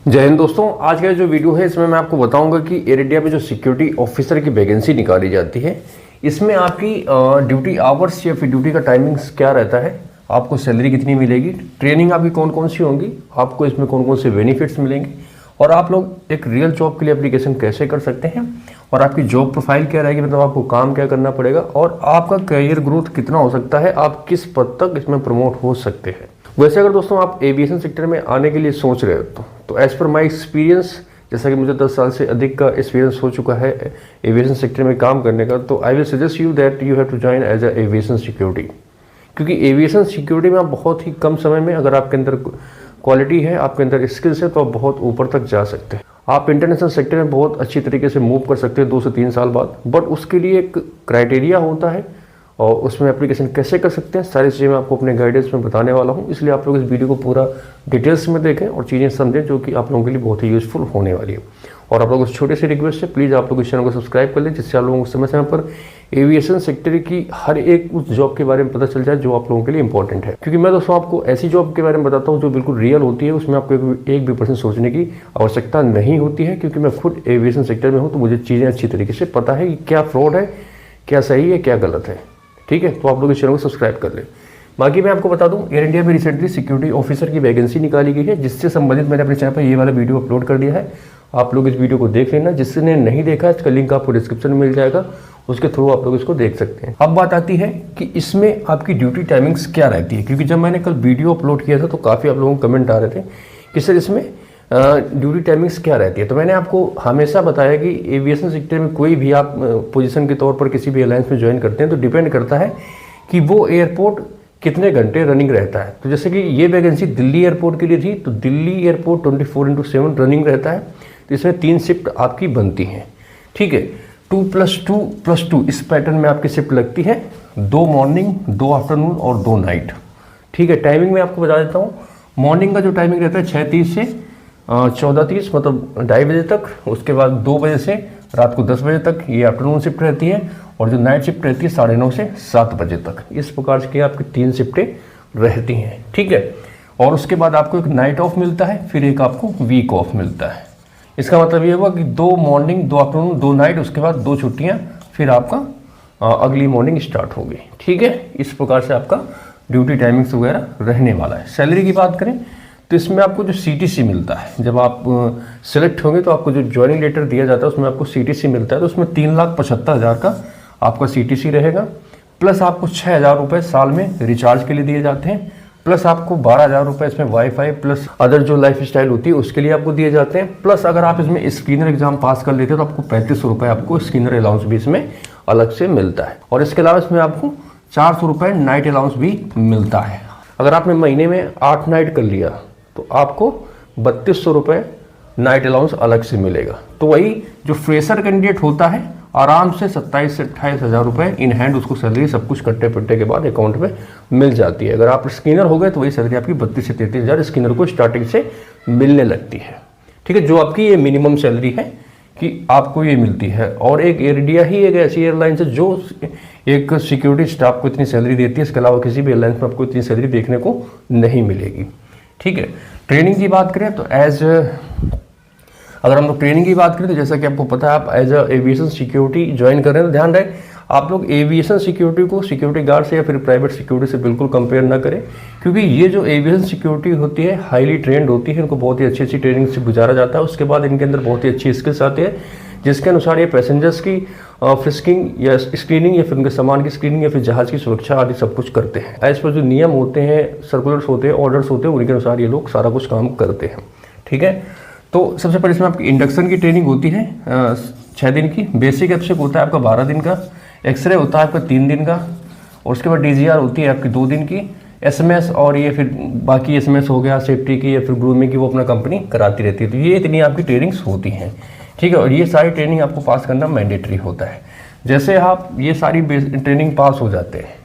जय हिंद दोस्तों, आज का जो वीडियो है इसमें मैं आपको बताऊंगा कि एयर इंडिया में जो सिक्योरिटी ऑफिसर की वैकेंसी निकाली जाती है, इसमें आपकी ड्यूटी आवर्स या फिर ड्यूटी का टाइमिंग्स क्या रहता है, आपको सैलरी कितनी मिलेगी, ट्रेनिंग आपकी कौन कौन सी होंगी, आपको इसमें कौन कौन से बेनिफिट्स मिलेंगे और आप लोग एक रियल जॉब के लिए एप्लीकेशन कैसे कर सकते हैं और आपकी जॉब प्रोफाइल क्या रहेगी, मतलब आपको काम क्या करना पड़ेगा और आपका करियर ग्रोथ कितना हो सकता है, आप किस पद तक इसमें प्रमोट हो सकते हैं। वैसे अगर दोस्तों आप एविएशन सेक्टर में आने के लिए सोच रहे हो तो एज़ पर माई एक्सपीरियंस, जैसा कि मुझे 10 साल से अधिक का एक्सपीरियंस हो चुका है एविएशन सेक्टर में काम करने का, तो I will suggest you that you have to join as a aviation security. क्योंकि एविएशन सिक्योरिटी में आप बहुत ही कम समय में, अगर आपके अंदर क्वालिटी है, आपके अंदर स्किल्स है, तो आप बहुत ऊपर तक जा सकते हैं। आप इंटरनेशनल सेक्टर में बहुत अच्छी तरीके से मूव कर सकते हैं 2 से 3 साल बाद, बट उसके लिए एक क्राइटेरिया होता है और उसमें एप्लीकेशन कैसे कर सकते हैं, सारी चीज़ें मैं आपको अपने गाइडेंस में बताने वाला हूं। इसलिए आप लोग इस वीडियो को पूरा डिटेल्स में देखें और चीज़ें समझें जो कि आप लोगों के लिए बहुत ही यूजफुल होने वाली है। और आप लोगों को छोटे से रिक्वेस्ट है, प्लीज़ आप लोग इस चैनल को सब्सक्राइब कर लें, जिससे आप लोगों को समय समय पर एविएशन सेक्टर की हर एक उस जॉब के बारे में पता चल जाए जो आप लोगों के लिए इंपॉर्टेंट है। क्योंकि मैं दोस्तों आपको ऐसी जॉब के बारे में बताता हूँ जो बिल्कुल रियल होती है, उसमें आपको एक भी % सोचने की आवश्यकता नहीं होती है। क्योंकि मैं खुद एविएशन सेक्टर में हूँ, तो मुझे चीज़ें अच्छी तरीके से पता है कि क्या फ्रॉड है, क्या सही है, क्या गलत है। ठीक है, तो आप लोग इस चैनल को सब्सक्राइब कर लें। बाकी मैं आपको बता दूं, एयर इंडिया में रिसेंटली सिक्योरिटी ऑफिसर की वैकेंसी निकाली गई है, जिससे संबंधित मैंने अपने चैनल पर ये वाला वीडियो अपलोड कर दिया है। आप लोग इस वीडियो को देख लेना, जिसने नहीं देखा इसका लिंक आपको डिस्क्रिप्शन में मिल जाएगा, उसके थ्रू आप लोग इसको देख सकते हैं। अब बात आती है कि इसमें आपकी ड्यूटी टाइमिंग्स क्या रहती है, क्योंकि जब मैंने कल वीडियो अपलोड किया था तो काफ़ी आप लोगों को कमेंट आ रहे थे कि सर इसमें ड्यूटी टाइमिंग्स क्या रहती है। तो मैंने आपको हमेशा बताया कि एविएशन सेक्टर में कोई भी आप पोजीशन के तौर पर किसी भी एयरलाइंस में ज्वाइन करते हैं तो डिपेंड करता है कि वो एयरपोर्ट कितने घंटे रनिंग रहता है। तो जैसे कि ये वैकेंसी दिल्ली एयरपोर्ट के लिए थी, तो दिल्ली एयरपोर्ट 24/7 रनिंग रहता है। तो इसमें 3 शिफ्ट आपकी बनती हैं। ठीक है, 2+2+2 इस पैटर्न में आपकी शिफ्ट लगती है, 2 मॉर्निंग, 2 आफ्टरनून और 2 नाइट। ठीक है, टाइमिंग में आपको बता देता हूँ। मॉर्निंग का जो टाइमिंग रहता है 6:30 से 14:30, मतलब 2:30 बजे तक। उसके बाद 2 बजे से रात को 10 बजे तक ये आफ्टरनून शिफ्ट रहती है, और जो नाइट शिफ्ट रहती है 9:30 से 7 बजे तक। इस प्रकार की आपकी 3 शिफ्टें रहती हैं। ठीक है, और उसके बाद आपको एक नाइट ऑफ मिलता है, फिर एक आपको वीक ऑफ मिलता है। इसका मतलब ये हुआ कि 2 मॉर्निंग, 2 आफ्टरनून, 2 नाइट, उसके बाद 2 छुट्टियाँ, फिर आपका अगली मॉर्निंग स्टार्ट होगी। ठीक है, इस प्रकार से आपका ड्यूटी टाइमिंग्स वगैरह रहने वाला है। सैलरी की बात करें तो इसमें आपको जो CTC मिलता है, जब आप सिलेक्ट होंगे तो आपको जो ज्वाइनिंग लेटर दिया जाता है उसमें आपको CTC मिलता है। तो उसमें 3,75,000 का आपका CTC रहेगा, प्लस आपको 6,000 रुपये साल में रिचार्ज के लिए दिए जाते हैं, प्लस आपको 12,000 रुपये इसमें वाईफाई प्लस अदर जो लाइफ स्टाइल होती है उसके लिए आपको दिए जाते हैं। प्लस अगर आप इसमें स्क्रीनर एग्जाम पास कर लेते हैं तो आपको 3500 रुपये आपको स्क्रीनर अलाउंस भी इसमें अलग से मिलता है। और इसके अलावा इसमें आपको 400 रुपये नाइट अलाउंस भी मिलता है। अगर आपने महीने में 8 नाइट कर लिया तो आपको 3200 रुपये नाइट अलाउंस अलग से मिलेगा। तो वही जो फ्रेशर कैंडिडेट होता है आराम से 27 से 28 हज़ार रुपये इन हैंड उसको सैलरी सब कुछ कट्टे पिट्टे के बाद अकाउंट में मिल जाती है। अगर आप स्किनर हो गए तो वही सैलरी आपकी 32 से 33 हज़ार स्किनर को स्टार्टिंग से मिलने लगती है। ठीक है, जो आपकी ये मिनिमम सैलरी है कि आपको ये मिलती है। और एक एयर इंडिया ही एक ऐसी एयरलाइंस है जो एक सिक्योरिटी स्टाफ को इतनी सैलरी देती है, इसके अलावा किसी भी एयरलाइंस में आपको इतनी सैलरी देखने को नहीं मिलेगी। ठीक है, ट्रेनिंग की बात करें तो अगर हम लोग ट्रेनिंग की बात करें तो जैसा कि आपको पता है आप as a aviation security join कर रहे हैं, तो ध्यान रहे आप लोग एविएशन सिक्योरिटी को सिक्योरिटी गार्ड से या फिर प्राइवेट सिक्योरिटी से बिल्कुल कंपेयर ना करें। क्योंकि ये जो एविएशन सिक्योरिटी होती है हाईली ट्रेंड होती है, इनको बहुत ही अच्छी अच्छी ट्रेनिंग से गुजारा जाता है। उसके बाद इनके अंदर बहुत ही अच्छी स्किल्स आती है, जिसके अनुसार ये पैसेंजर्स की फ्रिस्किंग या स्क्रीनिंग या फिर उनके सामान की स्क्रीनिंग या फिर जहाज़ की सुरक्षा आदि सब कुछ करते हैं। एज पर जो नियम होते हैं, सर्कुलर्स होते हैं, ऑर्डर्स होते हैं, उनके अनुसार ये लोग सारा कुछ काम करते हैं। ठीक है, तो सबसे पहले इसमें आपकी इंडक्शन की ट्रेनिंग होती है 6 दिन की। बेसिक एब्सेक होता है आपका 12 दिन का, एक्सरे होता है आपका 3 दिन का, और उसके बाद DGR होती है आपकी 2 दिन की। SMS और ये फिर बाकी SMS हो गया सेफ्टी की या फिर ग्रूमिंग की, वो अपना कंपनी कराती रहती है। तो ये इतनी आपकी ट्रेनिंग्स होती हैं। ठीक है, और ये सारी ट्रेनिंग आपको पास करना मैंडेटरी होता है। जैसे आप ये सारी ट्रेनिंग पास हो जाते हैं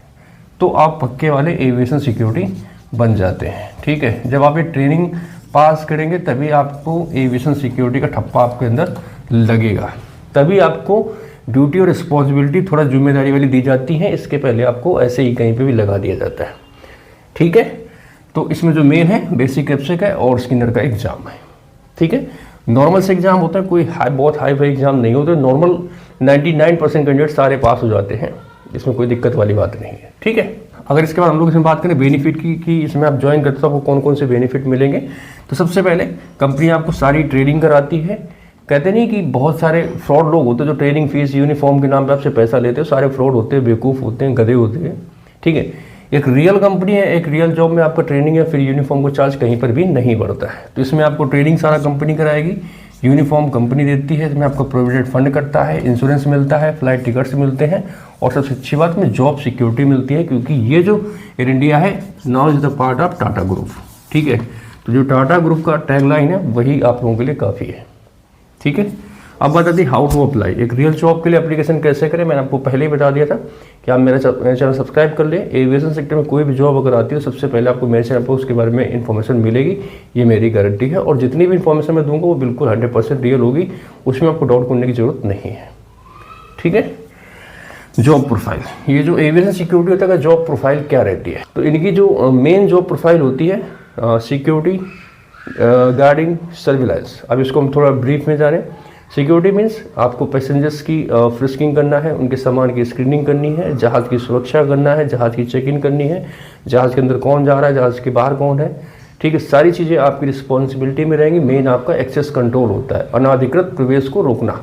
तो आप पक्के वाले एविएशन सिक्योरिटी बन जाते हैं। ठीक है, जब आप ये ट्रेनिंग पास करेंगे तभी आपको एविएशन सिक्योरिटी का ठप्पा आपके अंदर लगेगा, तभी आपको ड्यूटी और रिस्पॉन्सिबिलिटी थोड़ा जिम्मेदारी वाली दी जाती है। इसके पहले आपको ऐसे ही कहीं पे भी लगा दिया जाता है। ठीक है, तो इसमें जो मेन है बेसिक एब्सेक है और स्किनर का एग्जाम है। ठीक है। नॉर्मल से एग्जाम होता है, कोई बहुत हाई फाई एग्जाम नहीं होते, नॉर्मल 99% कैंडिडेट सारे पास हो जाते हैं, इसमें कोई दिक्कत वाली बात नहीं है, ठीक है। अगर इसके बाद हम लोग इसमें बात करें बेनिफिट की कि इसमें आप ज्वाइन करते हो आपको कौन कौन से बेनिफिट मिलेंगे, तो सबसे पहले कंपनी आपको सारी ट्रेनिंग कराती है। कहते नहीं कि बहुत सारे फ्रॉड लोग होते हैं जो ट्रेनिंग फीस यूनिफॉर्म के नाम पे आपसे पैसा लेते हैं, सारे फ्रॉड होते हैं, बेवकूफ़ होते हैं, गधे होते हैं, ठीक है। एक रियल कंपनी है, एक रियल जॉब में आपका ट्रेनिंग है, फिर यूनिफॉर्म को चार्ज कहीं पर भी नहीं बढ़ता है। तो इसमें आपको ट्रेनिंग सारा कंपनी कराएगी, यूनिफॉर्म कंपनी देती है, इसमें आपको प्रोविडेंट फंड करता है, इंश्योरेंस मिलता है, फ्लाइट टिकट्स मिलते हैं, और सबसे अच्छी बात में जॉब सिक्योरिटी मिलती है, क्योंकि ये जो एयर इंडिया है now is the part of Tata group, ठीक है। तो जो टाटा ग्रुप का टैगलाइन है वही आप लोगों के लिए काफ़ी है, ठीक है। अब बता दी हाउ टू अप्लाई, एक रियल जॉब के लिए एप्लीकेशन कैसे करें। मैंने आपको पहले ही बता दिया था कि आप मेरा चैनल सब्सक्राइब कर लें। एविएशन सेक्टर में कोई भी जॉब अगर आती है सबसे पहले आपको मेरे चैनल पर उसके बारे में इन्फॉर्मेशन मिलेगी, ये मेरी गारंटी है। और जितनी भी इन्फॉर्मेशन मैं दूंगा वो बिल्कुल 100% रियल होगी, उसमें आपको डाउट करने की जरूरत नहीं है, ठीक है। जॉब प्रोफाइल, ये जो एविएशन सिक्योरिटी होता है जॉब प्रोफाइल क्या रहती है, तो इनकी जो मेन जॉब प्रोफाइल होती है सिक्योरिटी गार्डिंग सर्विलांस। अब इसको हम थोड़ा ब्रीफ में जा रहे हैं। सिक्योरिटी मीन्स आपको पैसेंजर्स की फ्रिस्किंग करना है, उनके सामान की स्क्रीनिंग करनी है, जहाज़ की सुरक्षा करना है, जहाज़ की चेक इन करनी है, जहाज़ के अंदर कौन जा रहा है, जहाज़ के बाहर कौन है, ठीक है। सारी चीज़ें आपकी रिस्पॉन्सिबिलिटी में रहेंगी। मेन आपका एक्सेस कंट्रोल होता है, अनाधिकृत प्रवेश को रोकना,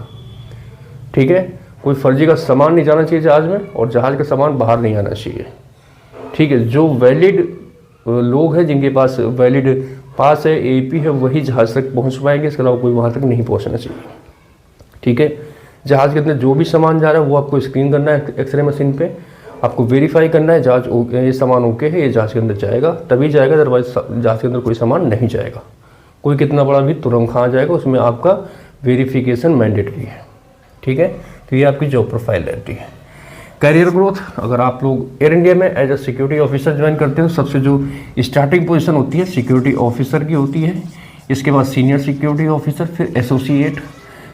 ठीक है। कोई फर्जी का सामान नहीं जाना चाहिए जहाज़ में, और जहाज़ का सामान बाहर नहीं आना चाहिए, ठीक है। जो वैलिड लोग हैं जिनके पास वैलिड पास है, एपी है, वही जहाज़ तक पहुँच पाएंगे, इसके अलावा कोई वहाँ तक नहीं पहुँचना चाहिए, ठीक है। जहाज़ के अंदर जो भी सामान जा रहा है वो आपको स्क्रीन करना है एक्सरे मशीन पे, आपको वेरीफाई करना है जहाज़ ये सामान ओके है, ये जहाज़ के अंदर जाएगा तभी जाएगा, अदरवाइज जहाज़ के अंदर कोई सामान नहीं जाएगा। कोई कितना बड़ा भी तुरंत खा जाएगा, उसमें आपका वेरिफिकेशन मैंडेटरी है, ठीक है। तो ये आपकी जॉब प्रोफाइल रहती है। करियर ग्रोथ, अगर आप लोग एयर इंडिया में as a security officer join करते हो, सबसे जो स्टार्टिंग पोजीशन होती है सिक्योरिटी ऑफिसर की होती है, इसके बाद सीनियर सिक्योरिटी ऑफिसर, फिर एसोसिएट,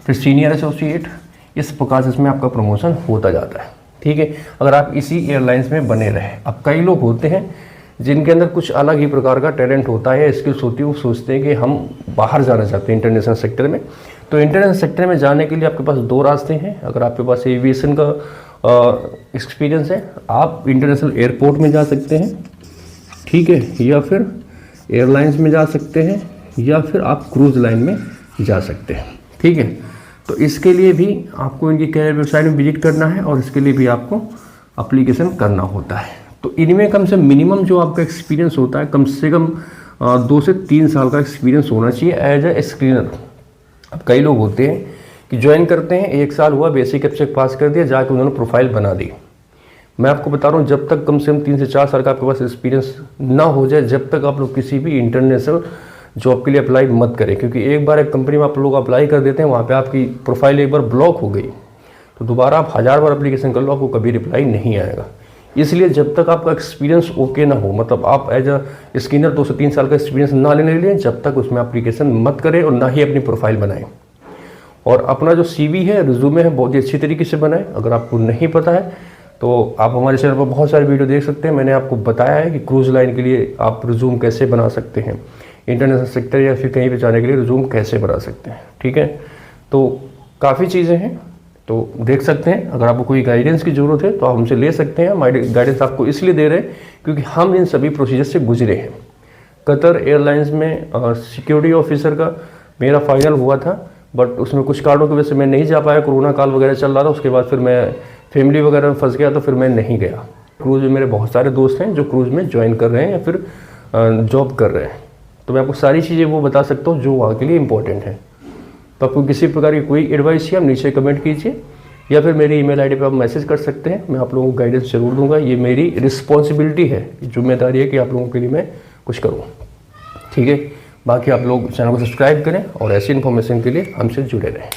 फिर सीनियर एसोसिएट, इस प्रकार से इसमें आपका प्रमोशन होता जाता है, ठीक है। अगर आप इसी एयरलाइंस में बने रहें। अब कई लोग होते हैं जिनके अंदर कुछ अलग ही प्रकार का टैलेंट होता है, स्किल्स होती है, वो सोचते हैं कि हम बाहर जाना चाहते हैं इंटरनेशनल सेक्टर में। तो इंटरनेशनल सेक्टर में जाने के लिए आपके पास दो रास्ते हैं। अगर आपके पास एविएशन का एक्सपीरियंस है, आप इंटरनेशनल एयरपोर्ट में जा सकते हैं, ठीक है, या फिर एयरलाइंस में जा सकते हैं, या फिर आप क्रूज लाइन में जा सकते हैं, ठीक है। तो इसके लिए भी आपको इनकी कैरियर वेबसाइट में विजिट करना है, और इसके लिए भी आपको एप्लीकेशन करना होता है। तो इनमें कम से मिनिमम जो आपका एक्सपीरियंस होता है, कम से कम 2 से 3 साल का एक्सपीरियंस होना चाहिए एज ए स्क्रीनर। अब कई लोग होते हैं कि ज्वाइन करते हैं, 1 साल हुआ, बेसिक एप्स पास कर दिया, जाके उन्होंने प्रोफाइल बना दी। मैं आपको बता रहा हूँ, जब तक कम से कम 3 से 4 साल का आपके पास एक्सपीरियंस ना हो जाए, जब तक आप लोग किसी भी इंटरनेशनल जॉब के लिए अप्लाई मत करें। क्योंकि एक बार एक कंपनी में आप लोग अप्लाई कर देते हैं, वहाँ पे आपकी प्रोफाइल एक बार ब्लॉक हो गई, तो दोबारा आप 1000 बार एप्लीकेशन कर लो, आपको कभी रिप्लाई नहीं आएगा। इसलिए जब तक आपका एक्सपीरियंस ओके ना हो, मतलब आप एज अ स्क्रीनर 2 से 3 साल का एक्सपीरियंस ना लेने के लिए, जब तक उसमें एप्लीकेशन मत करें, और ना ही अपनी प्रोफाइल बनाएं। और अपना जो CV है, रिज्यूमे है, बहुत ही अच्छी तरीके से बनाएं। अगर आपको नहीं पता है तो आप हमारे चैनल पर बहुत सारे वीडियो देख सकते हैं। मैंने आपको बताया है कि क्रूज लाइन के लिए आप रिज्यूम कैसे बना सकते हैं, इंटरनेशनल सेक्टर या फिर कहीं पे जाने के लिए रिज्यूम कैसे बना सकते हैं, ठीक है। तो काफ़ी चीज़ें हैं, तो देख सकते हैं। अगर आपको कोई गाइडेंस की ज़रूरत है तो आप हमसे ले सकते हैं। हमारी गाइडेंस आपको इसलिए दे रहे हैं क्योंकि हम इन सभी प्रोसीजर से गुजरे हैं। कतर एयरलाइंस में सिक्योरिटी ऑफिसर का मेरा फाइनल हुआ था, बट उसमें कुछ कारणों की वजह से मैं नहीं जा पाया, कोरोना काल वगैरह चल रहा था। उसके बाद फिर मैं फैमिली वगैरह में फंस गया, तो फिर मैं नहीं गया। क्रूज़ में मेरे बहुत सारे दोस्त हैं जो क्रूज़ में ज्वाइन कर रहे हैं या फिर जॉब कर रहे हैं, तो मैं आपको सारी चीज़ें वो बता सकता हूँ जो वहाँ के लिए इंपॉर्टेंट है। तो आपको किसी प्रकार की कोई एडवाइस चाहिए, आप नीचे कमेंट कीजिए, या फिर मेरी ईमेल आईडी पे आप मैसेज कर सकते हैं। मैं आप लोगों को गाइडेंस जरूर दूंगा। ये मेरी रिस्पॉन्सिबिलिटी है, जिम्मेदारी है कि आप लोगों के लिए मैं कुछ करूँ, ठीक है। बाकी आप लोग चैनल को सब्सक्राइब करें और ऐसी इन्फॉर्मेशन के लिए हमसे जुड़े रहें।